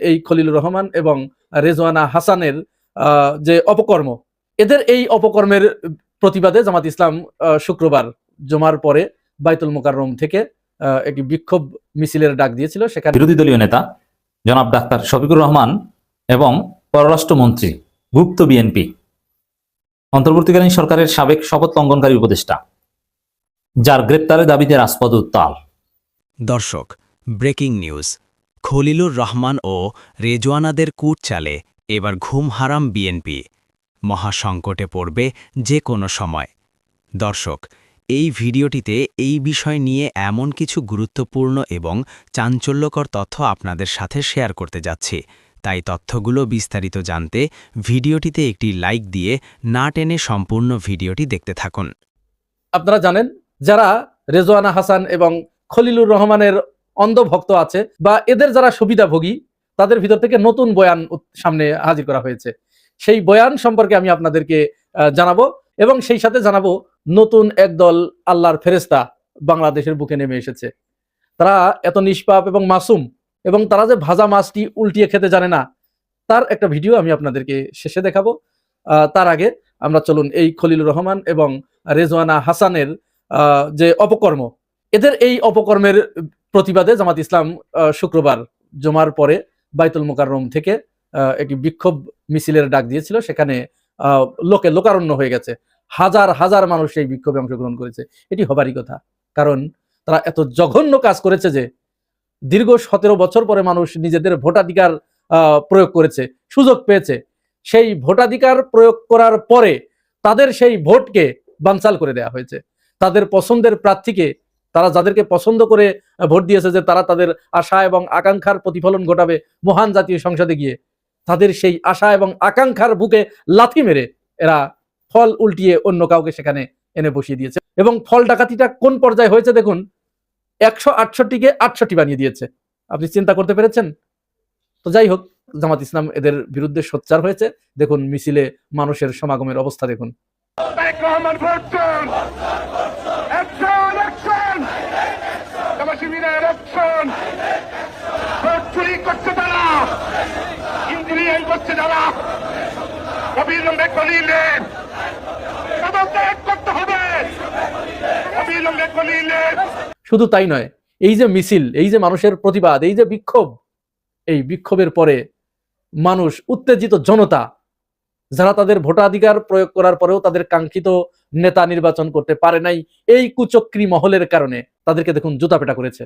এই খলিলুর রহমান এবং রেজওয়ানা হাসানের যে অপকর্ম, এদের এই অপকর্মের প্রতিবাদে জামাত ইসলাম শুক্রবার জুমার পরে বাইতুল মোকাররম থেকে একটি বিক্ষোভ মিছিলের ডাক দিয়েছিল। সেখানে বিরোধী দলীয় নেতা জনাব ডাক্তার শফিকুর রহমান এবং পররাষ্ট্রমন্ত্রী ভুক্ত বিএনপি অন্তর্বর্তীকালীন সরকারের সাবেক শপথ লঙ্ঘনকারী উপদেষ্টা, যার গ্রেপ্তারের দাবিতে রাজপথ উত্তাল। দর্শক, ব্রেকিং নিউজ। খলিলুর রহমান ও রেজওয়ানাদের কূট চালে এবার ঘুম হারাম বিএনপি। মহাসংকটে পড়বে যে কোনো সময়। দর্শক, এই ভিডিওটিতে এই বিষয় নিয়ে এমন কিছু গুরুত্বপূর্ণ এবং চাঞ্চল্যকর তথ্য আপনাদের সাথে শেয়ার করতে যাচ্ছি। তাই তথ্যগুলো বিস্তারিত জানতে ভিডিওটিতে একটি লাইক দিয়ে না টেনে সম্পূর্ণ ভিডিওটি দেখতে থাকুন। আপনারা জানেন, যারা রেজওয়ানা হাসান এবং খলিলুর রহমানের অন্ধভক্ত আছে বা এদের যারা সুবিধাভোগী, তাদের ভিতর থেকে নতুন বয়ান সামনে হাজির করা হয়েছে। সেই বয়ান সম্পর্কে আমি আপনাদেরকে জানাবো এবং সেই সাথে জানাবো নতুন একদল আল্লাহর ফেরেশতা বাংলাদেশের বুকে নেমে এসেছে। তারা এত নিষ্পাপ এবং মাসুম, এবং তারা যে ভাজা মাছটি উল্টিয়ে খেতে জানে না, তার একটা ভিডিও আমি আপনাদেরকে শেষে দেখাবো। তার আগে আমরা চলুন এই খলিলুর রহমান এবং রেজওয়ানা হাসানের যে অপকর্ম, এদের এই অপকর্মের প্রতিবাদে জামাত ইসলাম শুক্রবার জুমার পরে বাইতুল মোকাররম থেকে একটি বিক্ষোভ মিছিলের ডাক দিয়েছিল। সেখানে লোকারণ্য হয়ে গেছে, হাজার হাজার মানুষ এই বিক্ষোভে অংশগ্রহণ করেছে। এটি হবারই কথা, কারণ তারা এত জঘন্য কাজ করেছে যে দীর্ঘ 17 বছর পরে মানুষ নিজেদের ভোটাধিকার প্রয়োগ করেছে, সুযোগ পেয়েছে। সেই ভোটাধিকার প্রয়োগ করার পরে তাদের সেই ভোটকে বানচাল করে দেওয়া হয়েছে। তাদের পছন্দের প্রার্থীকে, তারা যাদেরকে পছন্দ করে ভোট দিয়েছে যে তারা তাদের আশা এবং আকাঙ্ক্ষার প্রতিফলন ঘটাবে মহান জাতীয় সংসদে গিয়ে, তাদের সেই আশা এবং আকাঙ্ক্ষার বুকে লাথি মেরে এরা ফল উল্টিয়ে অন্য কাউকে সেখানে এনে বসিয়ে দিয়েছে। এবং ফল ডাকাতিটা কোন পর্যায়ে হয়েছে দেখুন, 168কে 68 বানিয়ে দিয়েছে। আপনি চিন্তা করতে পেরেছেন? তো যাই হোক, জামাত ইসলাম এদের বিরুদ্ধে সোচ্চার হয়েছে। দেখুন মিছিলে মানুষের সমাগমের অবস্থা দেখুন। শুধু তাই নয়, এই যে মিছিল, এই যে মানুষের প্রতিবাদ, এই যে বিক্ষোভ, এই বিক্ষোভের পরে মানুষ, উত্তেজিত জনতা, যারা তাদের ভোটাধিকার প্রয়োগ করার পরেও তাদের কাঙ্ক্ষিত নেতা নির্বাচন করতে পারে নাই, এই কুচক্রী মহলের কারণে তাদেরকে দেখুন জুতা পেটা করেছে।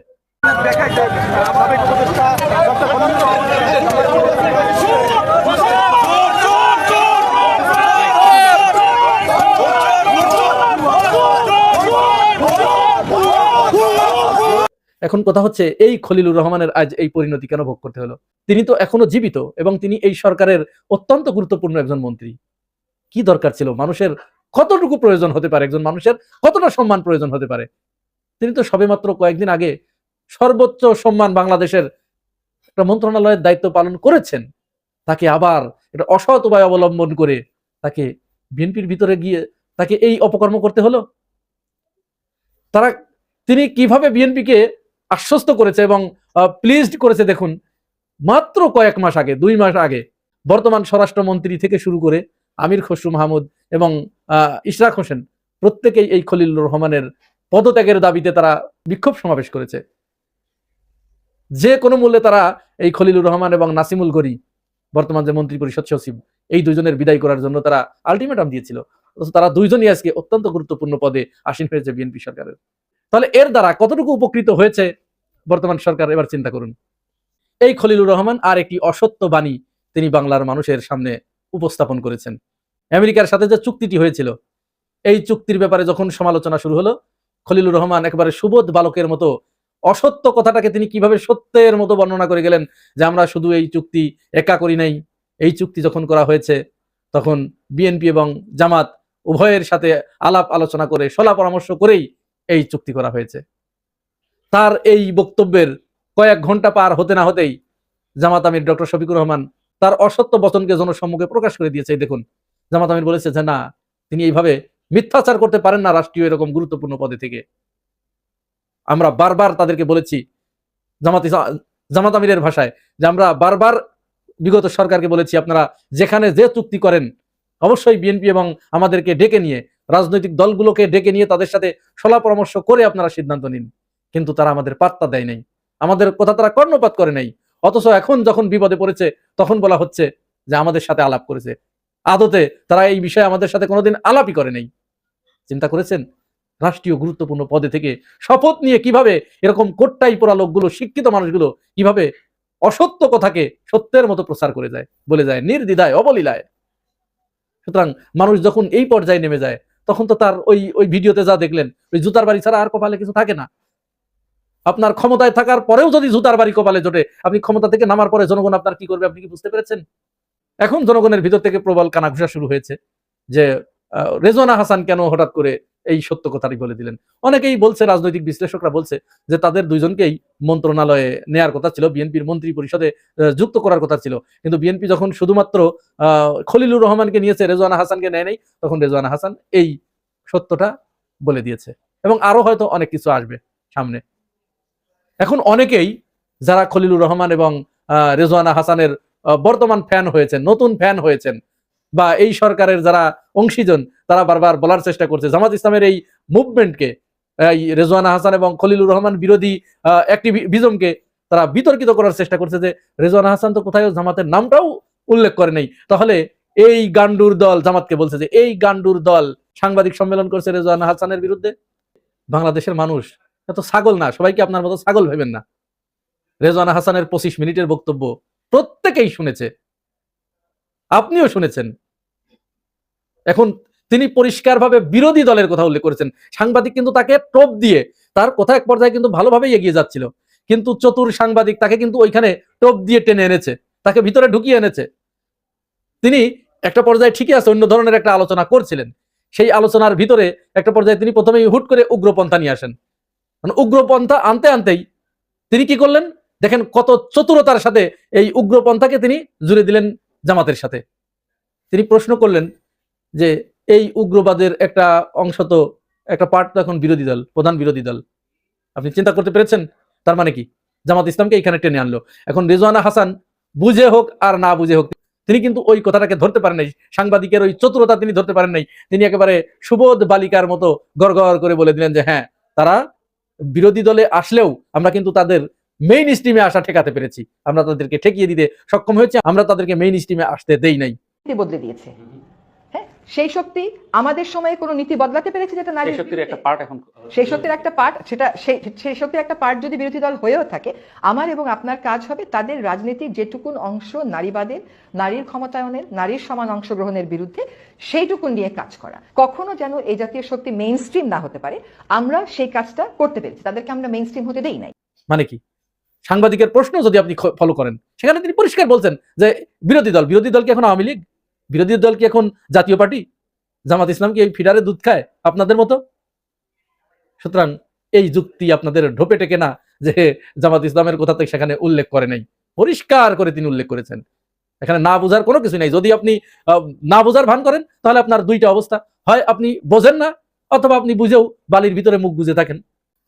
এখন কথা হচ্ছে, এই খলিলুর রহমানের আজ এই পরিণতি কেন ভোগ করতে হলো? তিনি তো এখনো জীবিত এবং তিনি এই সরকারের অত্যন্ত গুরুত্বপূর্ণ একজন মন্ত্রী। কি দরকার ছিল? মানুষের কতটুকু প্রয়োজন হতে পারে, একজন মানুষের কতটা সম্মান প্রয়োজন হতে পারে? তিনি তো সবেমাত্র কয়েকদিন আগে সর্বোচ্চ সম্মান বাংলাদেশের একটা মন্ত্রণালয়ের দায়িত্ব পালন করেছেন। তাকে আবার এটা অসৎ উপায় অবলম্বন করে তাকে বিএনপির ভিতরে গিয়ে তাকে এই অপকর্ম করতে হলো। তিনি কিভাবে বিএনপিকে আশ্বস্ত করেছে এবং প্লিজড করেছে দেখুন। মাত্র কয়েক মাস আগে, 2 মাস আগে, বর্তমান স্বরাষ্ট্রমন্ত্রী থেকে শুরু করে আমির খসরু মাহমুদ এবং ইশরাক হোসেন প্রত্যেকেই এই খলিলুর রহমানের পদত্যাগের দাবিতে তারা বিক্ষোভ সমাবেশ করেছে। যে কোনো মূল্যে তারা এই খলিলুর রহমান এবং নাসিমুল গনি, বর্তমান যে মন্ত্রী পরিষদ সচিব, এই দুইজনের বিদায় করার জন্য তারা আলটিমেটাম দিয়েছিল। তারা দুইজনই আজকে অত্যন্ত গুরুত্বপূর্ণ পদে আসীন হয়েছে বিএনপি সরকারের। তাহলে এর দ্বারা কতটুকু উপকৃত হয়েছে বর্তমান সরকার, এবার চিন্তা করুন। এই খলিলুর রহমান আর একটি অসত্য বাণী তিনি বাংলার মানুষের সামনে উপস্থাপন করেছেন। আমেরিকার সাথে যে চুক্তিটি হয়েছিল, এই চুক্তির ব্যাপারে যখন সমালোচনা শুরু হলো, খলিলুর রহমান একেবারে সুবোধ বালকের মতো অসত্য কথাটাকে তিনি কিভাবে সত্যের মতো বর্ণনা করে গেলেন যে আমরা শুধু এই চুক্তি একা করি নাই, এই চুক্তি যখন করা হয়েছে তখন বিএনপি এবং জামাত উভয়ের সাথে আলাপ আলোচনা করে, সলা পরামর্শ করেই এই চুক্তি করা হয়েছে। তার এই বক্তব্যের কয়েক ঘন্টা পার হতে না হতেই জামাত আমির ডক্টর শফিকুর রহমান তার অসত্য বচনকে জনসম্মুখে প্রকাশ করে দিয়েছে। দেখুন, জামাত আমির বলেছে যে না, তিনি এইভাবে মিথ্যাচার করতে পারেন না রাষ্ট্রীয় এরকম গুরুত্বপূর্ণ পদে থেকে। আমরা বারবার তাদেরকে বলেছি, জামাত আমিরের ভাষায়, যে আমরা বারবার বিগত সরকারকে বলেছি আপনারা যেখানে যে চুক্তি করেন অবশ্যই বিএনপি এবং আমাদেরকে ডেকে নিয়ে, রাজনৈতিক দলগুলোকে ডেকে নিয়ে তাদের সাথে সলা পরামর্শ করে আপনারা সিদ্ধান্ত নিন। কিন্তু তারা আমাদের পাত্তা দেয় নাই, আমাদের কথা তারা কর্ণপাত করে নাই। অথচ এখন যখন বিপদে পড়েছে তখন বলা হচ্ছে যে আমাদের সাথে আলাপ করেছে। আদতে তারা এই বিষয়ে আমাদের সাথে কোনোদিন আলাপই করে নাই। চিন্তা করেছেন রাষ্ট্রীয় গুরুত্বপূর্ণ পদে থেকে শপথ নিয়ে কিভাবে এরকম কোটটাই পোড়া লোকগুলো, শিক্ষিত মানুষগুলো কিভাবে অসত্য কথাকে সত্যের মতো প্রচার করে যায়, বলে যায় নির্দ্বিধায় অবলীলায়। সুতরাং মানুষ যখন এই পর্যায়ে নেমে যায় তখন তো তার ওই ভিডিওতে যা দেখলেন, ওই জুতার বাড়ি ছাড়া আর কপালে কিছু থাকে না। আপনার ক্ষমতায় থাকার পরেও যদি জুতার বাড়ি কপালে জোটে, আপনি ক্ষমতা থেকে নামার পরে জনগণ আপনার কি করবে আপনি কি বুঝতে পেরেছেন? এখন জনগণের ভিতর থেকে প্রবল কানাঘুষা শুরু হয়েছে যে রেজওয়ানা হাসান কেন হঠাৎ করে এই সত্য কথাটি বলে দিলেন। অনেকেই বলছে, রাজনৈতিক বিশ্লেষকরা বলছে যে তাদের দুইজনকেই মন্ত্রণালয়ে নেয়ার কথা ছিল, বিএনপির মন্ত্রী পরিষদে যুক্ত করার কথা ছিল। কিন্তু বিএনপি যখন শুধুমাত্র খলিলুর রহমানকে নিয়েছে, রেজওয়ানা হাসানকে নেয় নাই, তখন রেজওয়ানা হাসান এই সত্যটা বলে দিয়েছে। এবং আরো হয়তো অনেক কিছু আসবে সামনে। এখন অনেকেই যারা খলিলুর রহমান এবং রেজওয়ানা হাসানের বর্তমান ফ্যান হয়েছেন, নতুন ফ্যান হয়েছেন, বা এই সরকারের যারা অংশীজন, তারা বারবার বলার চেষ্টা করছে জামাত ইসলামের এই মুভমেন্টকে, এই রেজওয়ানা হাসান এবং খলিলুর রহমান বিরোধী অ্যাক্টিভিজমকে তারা বিতর্কিত করার চেষ্টা করছে যে রেজওয়ানা হাসান তো কোথায় জামাতের নামটাও উল্লেখ করে নেই, তাহলে এই গান্ডুর দল জামাতকে বলছে যে এই গান্ডুর দল সাংবাদিক সম্মেলন করছে রেজওয়ানা হাসানের বিরুদ্ধে। বাংলাদেশের মানুষ এত ছাগল না, সবাইকে আপনার মতো ছাগল ভেবেন না। রেজওয়ানা হাসানের 25 মিনিটের বক্তব্য প্রত্যেকেই শুনেছে, আপনিও শুনেছেন। এখন তিনি পরিষ্কারভাবে বিরোধী দলের কথা উল্লেখ করেছেন। সাংবাদিক কিন্তু তাকে টোপ দিয়ে, তার কথা এক পর্যায়ে কিন্তু ভালোভাবেই এগিয়ে যাচ্ছিল, কিন্তু চতুর সাংবাদিক তাকে কিন্তু ওইখানে টোপ দিয়ে টেনে এনেছে, তাকে ভিতরে ঢুকিয়ে এনেছে। তিনি একটা পর্যায়ে ঠিকই আছে, অন্য ধরনের একটা আলোচনা করছিলেন, সেই আলোচনার ভিতরে একটা পর্যায়ে তিনি প্রথমেই হুট করে উগ্রপন্থা নিয়ে আসেন। উগ্রপন্থা আনতে আনতেই তিনি কি করলেন দেখেন, কত চতুরতার সাথে এই উগ্রপন্থাকে তিনি জুড়ে দিলেন জামাতের সাথে। তিনি প্রশ্ন করলেন যে এই উগ্রবাদের একটা অংশ তো, একটা পার্ট তো এখন বিরোধী দল, প্রধান বিরোধী দল। আপনি চিন্তা করতে পেরেছেন? তার মানে কি জামাত ইসলামকে এখানে টেনে আনলো। এখন রেজওয়ানা হাসান বুঝে হোক আর না বুঝে হোক, তিনি কিন্তু ওই কথাটাকে ধরতে পারেন নাই, সাংবাদিকের ওই চতুরতা তিনি ধরতে পারেন নাই। তিনি একেবারে সুবোধ বালিকার মতো গড়গড় করে বলে দিলেন যে হ্যাঁ, তারা বিরোধী দলে আসলেও আমরা কিন্তু তাদের মেইন স্ট্রিমে আসা ঠেকাতে পেরেছি, আমরা তাদেরকে ঠেকিয়ে দিতে সক্ষম হয়েছে, আমরা তাদেরকে মেইন স্ট্রিমে আসতে দেই নাই। বদলে দিয়েছে। হ্যাঁ, সেই শক্তি আমাদের সময়ে কোনো নীতি বদলাতে পেরেছে যেটা নারী শক্তির একটা পার্ট এখন, সেই শক্তির একটা পার্ট, সেটা সেই শক্তির একটা পার্ট যদি বিরোধী দল হয়েও থাকে, আমার এবং আপনার কাজ হবে তাদের রাজনীতির যেটুকুন অংশ নারীবাদের, নারীর ক্ষমতায়নের, নারীর সমান অংশগ্রহণের বিরুদ্ধে, সেইটুকুন নিয়ে কাজ করা। কখনো যেন এই জাতীয় শক্তি মেইন স্ট্রিম না হতে পারে, আমরা সেই কাজটা করতে পেরেছি, তাদেরকে আমরা মেইন স্ট্রিম হতে দেই নাই। মানে কি, সাংবাদিকের প্রশ্ন যদি আপনি ফলো করেন, সেখানে তিনি পরিষ্কার বলছেন যে বিরোধী দল কি এখন আওয়ামী লীগ? বিরোধী দল কি এখন জাতীয় পার্টি? জামাত ইসলাম কি এই ফিডারে দুধ খায় আপনাদের মতো? সুতরাং এই যুক্তি আপনাদের ঢোপে টেকে না যে জামাত ইসলামের কথা তো সেখানে উল্লেখ করে নাই, পরিষ্কার করে তিনি উল্লেখ করেছেন। এখানে না বোঝার কোনো কিছু নাই। যদি আপনি না বোঝার ভান করেন তাহলে আপনার দুইটা অবস্থা, হয় আপনি বোঝেন না, অথবা আপনি বুঝেও বালির ভিতরে মুখ গুজে থাকেন।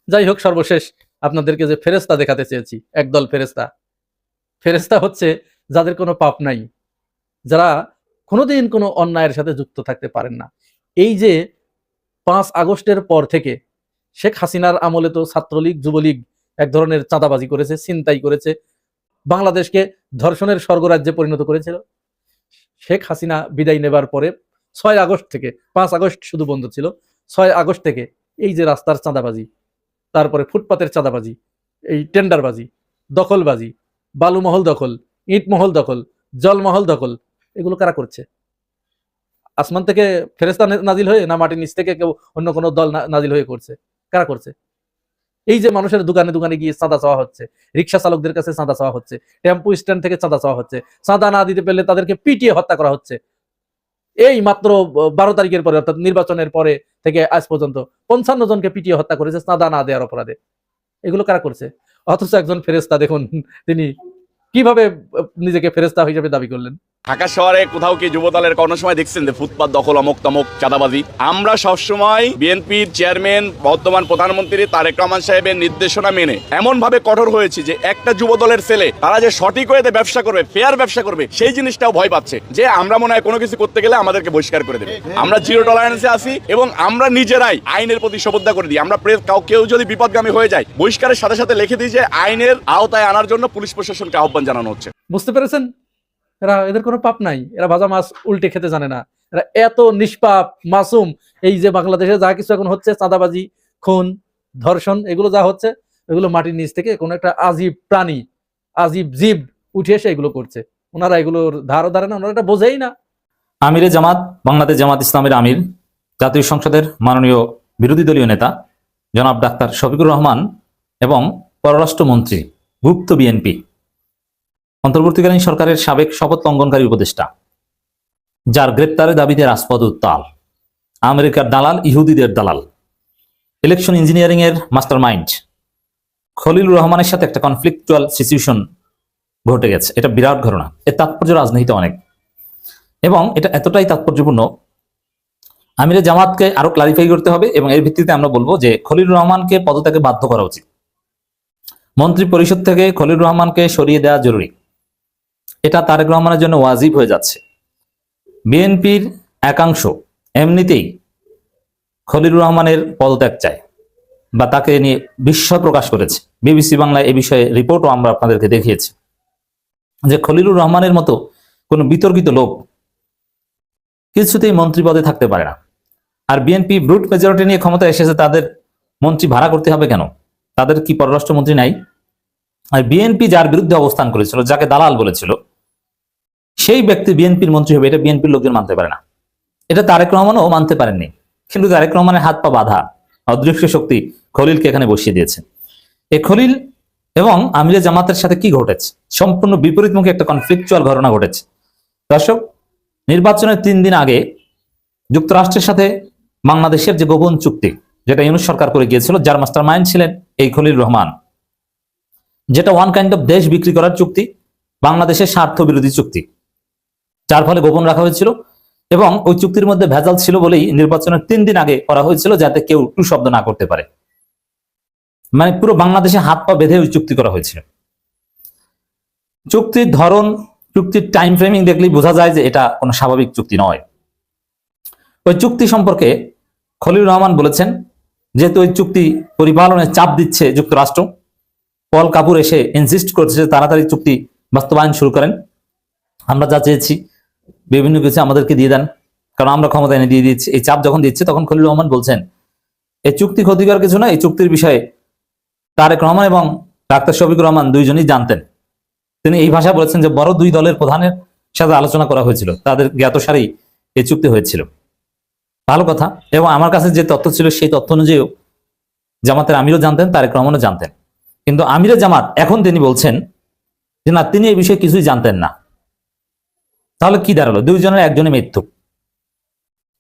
যাই হোক, সর্বশেষ আপনাদেরকে যে ফেরেস্তা দেখাতে চেয়েছি, একদল ফেরেস্তা হচ্ছে যাদের কোনো পাপ নাই, যারা কোনোদিন কোনো অন্যায়ের সাথে যুক্ত থাকতে পারেন না। এই যে 5 আগস্টের পর থেকে শেখ হাসিনার আমলে তো ছাত্রলীগ, যুবলীগ এক ধরনের চাঁদাবাজি করেছে, ছিনতাই করেছে, বাংলাদেশকে ধর্ষণের স্বর্গরাজ্যে পরিণত করেছিল। শেখ হাসিনা বিদায় নেবার পরে 6 আগস্ট থেকে, 5 আগস্ট শুধু বন্ধ ছিল, 6 আগস্ট থেকে এই যে রাস্তার চাঁদাবাজি, তারপরে ফুটপাতের চাঁদাবাজি, এই টেন্ডারবাজি, দখলবাজি, বালুমহল দখল, ইটমহল দখল, জলমহল দখল, এগুলো কারা করছে? আসমান থেকে ফেরেস্তা নাজিল হয়ে, না মাটির নিচ থেকে কেউ অন্য কোনো দল নাজিল হয়ে করছে? কারা করছে? এই যে মানুষের দোকানে দোকানে গিয়ে চাঁদা চাওয়া হচ্ছে, রিক্সা চালকদের কাছে চাঁদা চাওয়া হচ্ছে, টেম্পো স্ট্যান্ড থেকে চাঁদা চাওয়া হচ্ছে, চাঁদা না দিতে পারলে তাদেরকে পিটিয়ে হত্যা করা হচ্ছে। এই মাত্র 12 তারিখের পরে, অর্থাৎ নির্বাচনের পরে থেকে আজ পর্যন্ত 55 জনকে পিটিয়ে হত্যা করেছে চাঁদা না দেওয়ার অপরাধে। এগুলো কারা করছে? অথচ একজন ফেরেস্তা দেখুন তিনি কিভাবে নিজেকে ফেরেস্তা হিসেবে দাবি করলেন। ঢাকা শহরে কোথাও কি যুবদলের কোনো সময় দেখছেন যে ফুটপাত দখল, অমুক তমক, চাঁদাবাজি? আমরা সবসময় বিএনপির চেয়ারম্যান বর্তমান প্রধানমন্ত্রী তারেক রহমান সাহেবের নির্দেশনা মেনে এমন ভাবে কঠোর হয়েছি যে একটা যুবদলের ছেলে তারা যে সঠিক ওয়েতে ব্যবসা করবে, ফেয়ার ব্যবসা করবে, সেই জিনিসটাও ভয় পাচ্ছে যে আমরা মনে হয় কোনো কিছু করতে গেলে আমাদেরকে বহিষ্কার করে দেবে। আমরা জিরো টলারেন্সে আছি এবং আমরা নিজেরাই আইনের প্রতি শপথ করে দিই। আমরা কেউ যদি বিপদগামী হয়ে যায় বহিষ্কারের সাথে সাথে লিখে দিই যে আইনের আওতায় আনার জন্য পুলিশ প্রশাসনকে আহ্বান জানানো হচ্ছে। বুঝতে পেরেছেন? এদের কোনো পাপ নাই, এরা ভাজা মাছ উল্টে খেতে জানে না, এরা এত নিষ্পাপ মাসুম। এই যে বাংলাদেশে যা কিছু এখন হচ্ছে, চাঁদাবাজি, খুন, ধর্ষণ, এগুলো যা হচ্ছে, এগুলো মাটির নিচ থেকে কোনো একটা আজীব প্রাণী, আজীব জীব উঠে এসে এগুলো করছে। ওনারা এগুলোর ধারও ধারে না, ওনারা এটা বোঝেই না। আমিরে জামাত, বাংলাদেশ জামাত ইসলামের আমির, জাতীয় সংসদের মাননীয় বিরোধী দলীয় নেতা জনাব ডাক্তার শফিকুর রহমান এবং পররাষ্ট্রমন্ত্রী, গুপ্ত বিএনপি, অন্তর্বর্তীকালীন সরকারের সাবেক শপথ লঙ্ঘনকারী উপদেষ্টা, যার গ্রেপ্তারের দাবিতে রাজপথ উত্তাল, আমেরিকার দালাল, ইহুদিদের দালাল, ইলেকশন ইঞ্জিনিয়ারিং এর মাস্টার মাইন্ড খলিলুর রহমানের সাথে একটা কনফ্লিকচুয়াল সিচুয়েশন ঘটে গেছে। এটা বিরাট ঘটনা, এর তাৎপর্য রাজনীতিতে অনেক, এবং এটা এতটাই তাৎপর্যপূর্ণ, আমিরে জামাতকে আরো ক্লারিফাই করতে হবে। এবং এর ভিত্তিতে আমরা বলবো যে খলিলুর রহমানকে পদত্যাগে বাধ্য করা উচিত, মন্ত্রী পরিষদ থেকে খলিলুর রহমানকে সরিয়ে দেওয়া জরুরি। এটা তারেক রহমানের জন্য ওয়াজিব হয়ে যাচ্ছে। বিএনপির একাংশ এমনিতেই খলিলুর রহমানের পদত্যাগ চায় বা তাকে নিয়ে বিস্ময় প্রকাশ করেছে। বিবিসি বাংলায় এ বিষয়ে রিপোর্টও আমরা আপনাদেরকে দেখিয়েছি যে খলিলুর রহমানের মতো কোনো বিতর্কিত লোক কিছুতেই মন্ত্রী পদে থাকতে পারে না। আর বিএনপি ব্রুট মেজরিটি নিয়ে ক্ষমতা এসেছে, তাদের মন্ত্রী ভাড়া করতে হবে কেন? তাদের কি পররাষ্ট্রমন্ত্রী নাই? আর বিএনপি যার বিরুদ্ধে অবস্থান করেছিল, যাকে দালাল বলেছিল, সেই ব্যক্তি বিএনপির মন্ত্রী হবে, এটা বিএনপির লোকজন মানতে পারে না। এটা তারেক রহমানও মানতে পারেননি, কিন্তু তারেক রহমানের হাত পা বাঁধা অদৃশ্য শক্তি খলিলকে এখানে বসিয়ে দিয়েছে। এই খলিল এবং আমিরে জামাতের সাথে কি ঘটেছে? সম্পূর্ণ বিপরীতমুখী একটা কনফ্লিকচুয়াল ঘটনা ঘটেছে। দর্শক, নির্বাচনের 3 দিন আগে যুক্তরাষ্ট্রের সাথে বাংলাদেশের যে গোপন চুক্তি, যেটা ইউনূস সরকার করে গিয়েছিল, যার মাস্টার মাইন্ড ছিলেন এই খলিল রহমান, যেটা ওয়ান কাইন্ড অফ দেশ বিক্রি করার চুক্তি, বাংলাদেশের স্বার্থ বিরোধী চুক্তি, যার ফলে গোপন রাখা হয়েছিল। এবং ওই চুক্তির মধ্যে ভেজাল ছিল বলেই নির্বাচনের 3 দিন আগে করা হয়েছিল, যাতে কেউ টু শব্দ না করতে পারে। মানে পুরো বাংলাদেশে হাত পা বেঁধে ওই চুক্তি করা হয়েছিল। চুক্তির ধরন, চুক্তির টাইম ফ্রেমিং দেখলেই বোঝা যায় যে এটা কোনো স্বাভাবিক চুক্তি নয়। ওই চুক্তি সম্পর্কে খলিলুর রহমান বলেছেন, যেহেতু ওই চুক্তি পরিপালনের চাপ দিচ্ছে যুক্তরাষ্ট্র, পল কাপুর এসে ইনসিস্ট করছে তাড়াতাড়ি চুক্তি বাস্তবায়ন শুরু করেন, আমরা যা চেয়েছি বিভিন্ন কিছু আমাদেরকে দিয়ে দেন, কারণ আমরা ক্ষমতা এনে দিয়ে দিচ্ছি। এই চাপ যখন দিচ্ছে, তখন খলিলুর রহমান বলছেন এই চুক্তি ক্ষতিকর কিছু না, এই চুক্তির বিষয়ে তারেক রহমান এবং ডাক্তার শফিকুর রহমান দুইজনই জানতেন। তিনি এই ভাষা বলেছেন যে বড় 2 দলের প্রধানের সাথে আলোচনা করা হয়েছিল, তাদের জ্ঞাতসারেই এই চুক্তি হয়েছিল। ভালো কথা। এবং আমার কাছে যে তথ্য ছিল, সেই তথ্য অনুযায়ীও জামাতের আমিরও জানতেন, তারেক রহমানও জানতেন। কিন্তু আমিরে জামাত এখন তিনি বলছেন যে না, তিনি এই বিষয়ে কিছুই জানতেন না। তাহলে কি দাঁড়ালো? 2 জনের একজনই মিথ্যুক।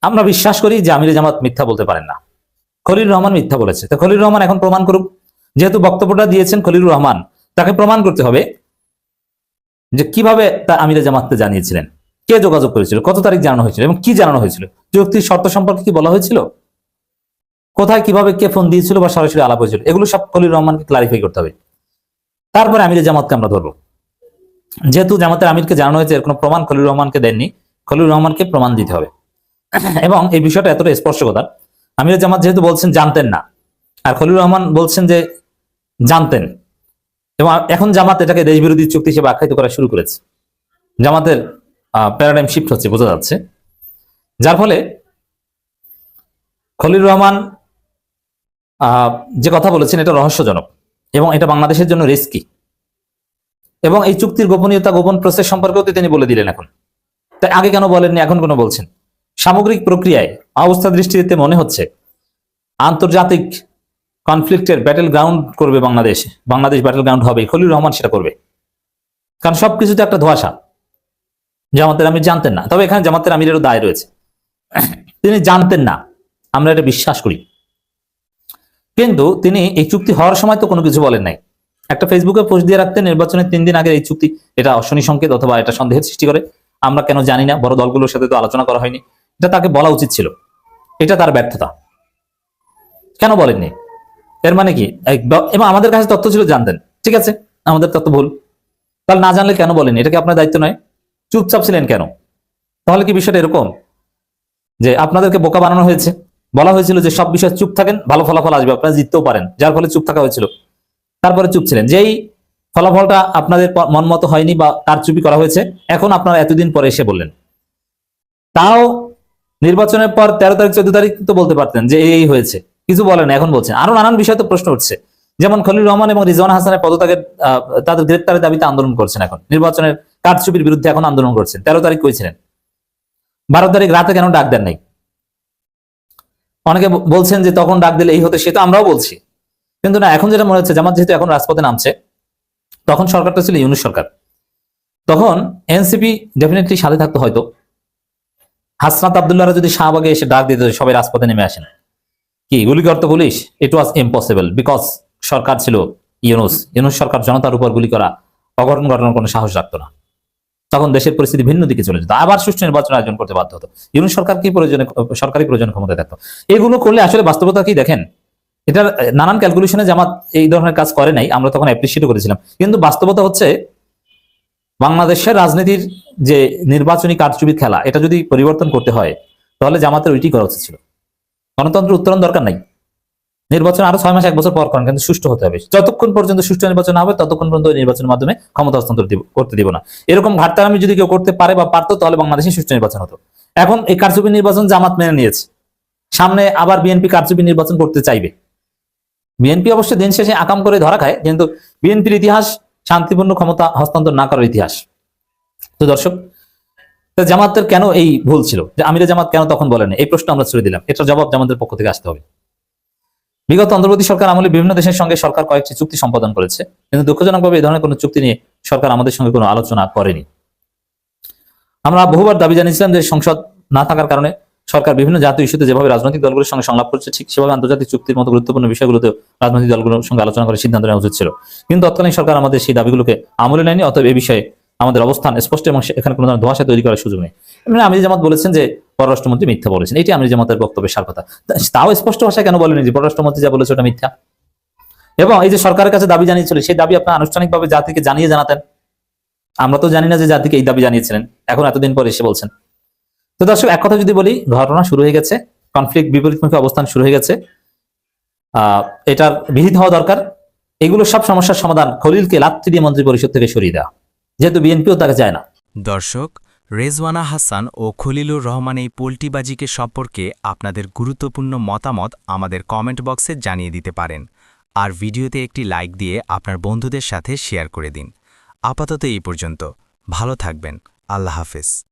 আমরা বিশ্বাস করি যে আমিরে জামাত মিথ্যা বলতে পারেন না, খলিলুর রহমান মিথ্যা বলেছে। তো খলিলুর রহমান এখন প্রমাণ করুক। যেহেতু বক্তব্যটা দিয়েছেন খলিলুর রহমান, তাকে প্রমাণ করতে হবে যে কিভাবে তা আমিরে জামাতকে জানিয়েছিলেন, কে যোগাযোগ করেছিল, কত তারিখ জানানো হয়েছিল এবং কি জানানো হয়েছিল, চুক্তির শর্ত সম্পর্কে কি বলা হয়েছিল, কোথায় কিভাবে কে ফোন দিয়েছিল বা সরাসরি আলাপ হয়েছিল, এগুলো সব খলিলুর রহমানকে ক্লারিফাই করতে হবে। তারপরে আমিরে জামাতকে আমরা ধরবো। যেহেতু জামাতের আমিরকে জানানো হয়েছে, এর কোনো প্রমাণ খলিলুর রহমানকে দেননি, খলিলুর রহমানকে প্রমাণ দিতে হবে। এবং এই বিষয়টা এতটা স্পর্শকতার, আমিরে জামাত যেহেতু বলছেন জানতেন না, আর খলিলুর রহমান বলছেন যে জানতেন, এবং এখন জামাত এটাকে দেশবিরোধী চুক্তি হিসেবে আখ্যায়িত করা শুরু করেছে। জামাতের প্যারাডাইম শিফট হচ্ছে, বোঝা যাচ্ছে। যার ফলে খলিলুর রহমান যে কথা বলেছেন এটা রহস্যজনক এবং এটা বাংলাদেশের জন্য রিস্কি। এবং এই চুক্তির গোপনীয়তা, গোপন প্রসেস সম্পর্কেও তো তিনি বলে দিলেন এখন। তাই আগে কেন বলেননি, এখন কেন বলছেন? সামগ্রিক প্রক্রিয়ায় অবস্থা দৃষ্টিতে মনে হচ্ছে আন্তর্জাতিক কনফ্লিক্টের ব্যাটেল গ্রাউন্ড করবে বাংলাদেশ ব্যাটেল গ্রাউন্ড হবে, খলিলুর রহমান সেটা করবে। কারণ সবকিছুতে একটা ধোঁয়াশা। জামাতের আমির জানতেন না, তবে এখানে জামাতের আমিরেরও দায় রয়েছে। তিনি জানতেন না, আমরা এটা বিশ্বাস করি, কিন্তু তিনি এই চুক্তি হওয়ার সময় তো কোনো কিছু বলেন নাই। একটা ফেসবুকে পোস্ট দিয়ে রাখতেন নির্বাচনের 3 দিন আগে এই চুক্তি, এটা অশনি সংকেত অথবা এটা সন্দেহের সৃষ্টি করে। আমরা কেন জানি না, বড় দলগুলোর সাথে তো আলোচনা করা হয়নি। এটা তাকে বলা উচিত ছিল, এটা তার ব্যর্থতা। কেন বলেননি? এর মানে কি? এবং আমাদের কাছে তথ্য ছিল, জানতেন, ঠিক আছে, আমাদের তথ্য ভুল, তাহলে না জানলে কেন বলেননি? এটা কি আপনার দায়িত্ব নয়? চুপচাপ ছিলেন কেন? তাহলে কি বিষয়টা এরকম যে আপনাদেরকে বোকা বানানো হয়েছে? বলা হয়েছিল যে সব বিষয়ে চুপ থাকেন, ভালো ফলাফল আসবে, আপনারা জিততেও পারেন, যার ফলে চুপ থাকা হয়েছিল। তারপরে চুপ ছিলেন, যেই ফলাফলটা আপনাদের মন মতো হয়নি বা কারচুপি করা হয়েছে, এখন আপনারা এতদিন পরে এসে বললেন। তাও নির্বাচনের পর 13 তারিখ 14 তারিখ তো বলতে পারতেন যে এই হয়েছে, কিছু বলেন, এখন বলছেন। আরো নানান বিষয় তো প্রশ্ন উঠছে, যেমন খলিল রহমান এবং রিজওয়ানা হাসানের পদত্যাগের তাদের গ্রেপ্তারের দাবিতে আন্দোলন করছেন, এখন নির্বাচনের কারচুপির বিরুদ্ধে এখন আন্দোলন করছেন। 13 তারিখ কইছিলেন, 12 তারিখ রাতে কেন ডাক দেন নাই? অনেকে বলছেন যে তখন ডাক দিলে এই হতো, সে তো আমরাও বলছি, কিন্তু না, এখন যেটা মনে হচ্ছে জামাত যেহেতু এখন রাজপথে নামছে, তখন সরকারটা ছিল ইউনূস সরকার, তখন এনসিপি ডেফিনেটলি সাথে থাকতো। হয়তো হাসনাত আব্দুল্লাহরা যদি শাহবাগে এসে ডাক দিত সবাই রাজপথে নেমে আসেন, কি গুলি করতো পুলিশ? ইট ওয়াজ ইম্পসিবল, বিকজ সরকার ছিল ইউনূস সরকার জনতার উপর গুলি করা, অঘটন ঘটানোর কোনো সাহস রাখতো না। তখন দেশের পরিস্থিতি ভিন্ন দিকে চলে যেত, আবার সুষ্ঠু নির্বাচন আয়োজন করতে বাধ্য হতো। ইউনূস সরকার কি প্রয়োজনে সরকারি প্রয়োজন ক্ষমতায় থাকতো। এগুলো করলে আসলে বাস্তবতা কি দেখেন, এটার নানান ক্যালকুলেশনে জামাত এই ধরনের কাজ করে নাই, আমরা তখন অ্যাপ্রিসিয়েট করেছিলাম। কিন্তু বাস্তবতা হচ্ছে বাংলাদেশের রাজনীতির যে নির্বাচনী কারচুপির খেলা, এটা যদি পরিবর্তন করতে হয় তাহলে জামাতের ওইটি করা উচিত ছিল। গণতন্ত্র উত্তরণ দরকার নাই, নির্বাচন আরো 6 মাস 1 বছর পর করেন, কিন্তু সুষ্ঠু হতে হবে। যতক্ষণ পর্যন্ত সুষ্ঠু নির্বাচন না হবে ততক্ষণ পর্যন্ত ওই নির্বাচনের মাধ্যমে ক্ষমতা হস্তান্তর করতে দিব না। এরকম ঘাটতারামি যদি কেউ করতে পারে বা পারতো, তাহলে বাংলাদেশে সুষ্ঠু নির্বাচন হতো। এখন এই কারচুপি নির্বাচন জামাত মেনে নিয়েছে, সামনে আবার বিএনপি কারচুপি নির্বাচন করতে চাইবে। বিএনপি অবশ্য দিন শেষে আকাম করে ধরা খায়, কিন্তু বিএনপির ইতিহাস শান্তিপূর্ণ ক্ষমতা হস্তান্তর না করার ইতিহাস। তো দর্শক, জামাতের কেন এই ভুল ছিল, যে আমিরে জামাত কেন তখন বলেন, এই প্রশ্ন আমরা ছুড়ে দিলাম, এটার জবাব জামাতের পক্ষ থেকে আসতে হবে। বিগত অন্তর্বর্তী সরকার আমলে বিভিন্ন দেশের সঙ্গে সরকার কয়েকটি চুক্তি সম্পাদন করেছে, কিন্তু দুঃখজনকভাবে এই ধরনের কোনো চুক্তি নিয়ে সরকার আমাদের সঙ্গে কোনো আলোচনা করেনি। আমরা বহুবার দাবি জানিয়েছিলাম যে সংসদ না থাকার কারণে সরকার বিভিন্ন জাতীয় ইস্যুতে যেভাবে রাজনৈতিক দলগুলোর সঙ্গে সংলাপ করছে, ঠিক সেভাবে আন্তর্জাতিক চুক্তির মতো গুরুত্বপূর্ণ বিষয়গুলোতে রাজনৈতিক দলগুলোর সঙ্গে আলোচনা করে সিদ্ধান্ত নেওয়া উচিত ছিল। কিন্তু তৎকালীন সরকার আমাদের সেই দাবিগুলোকে আমলে নেয়নি। অতএব এই বিষয়ে আমাদের অবস্থান স্পষ্ট এবং এখানে কোনো ধরনের ধোঁয়াশা তৈরি করার সুযোগ নেই। মানে আমির জামাত বলেছেন যে পররাষ্ট্রমন্ত্রী মিথ্যা বলেছেন, এটি আমির জামাতের বক্তব্যের সার কথা। তাও স্পষ্ট ভাষায় কেন বলেনি যে পররাষ্ট্রমন্ত্রী যা বলেছে ওটা মিথ্যা? এবং এই যে সরকারের কাছে দাবি জানিয়েছিল, সেই দাবি আপনার আনুষ্ঠানিকভাবে জাতিকে জানিয়ে জানাতেন। আমরা তো জানি না যে জাতিকে এই দাবি জানিয়েছিলেন, এখন এতদিন পর এসে বলছেন। তো দর্শক, এক কথা যদি বলি, ঘটনা শুরু হয়ে গেছে, কনফ্লিক্ট, বিপরীতমুখী অবস্থান শুরু হয়ে গেছে। এটার বিহিত হওয়া দরকার। এগুলো সব সমস্যার সমাধান খলিলকে লাত্তি দিয়ে মন্ত্রী পরিষদ থেকে সরিয়ে দেওয়া, যেহেতু বিএনপিও তাকে চায় না। দর্শক, রেজওয়ানা হাসান ও খলিলুর রহমান এই পোল্টিবাজিকে সম্পর্কে আপনাদের গুরুত্বপূর্ণ মতামত আমাদের কমেন্ট বক্সে জানিয়ে দিতে পারেন। আর ভিডিওতে একটি লাইক দিয়ে আপনার বন্ধুদের সাথে শেয়ার করে দিন। আপাতত এই পর্যন্ত, ভালো থাকবেন, আল্লাহ হাফেজ।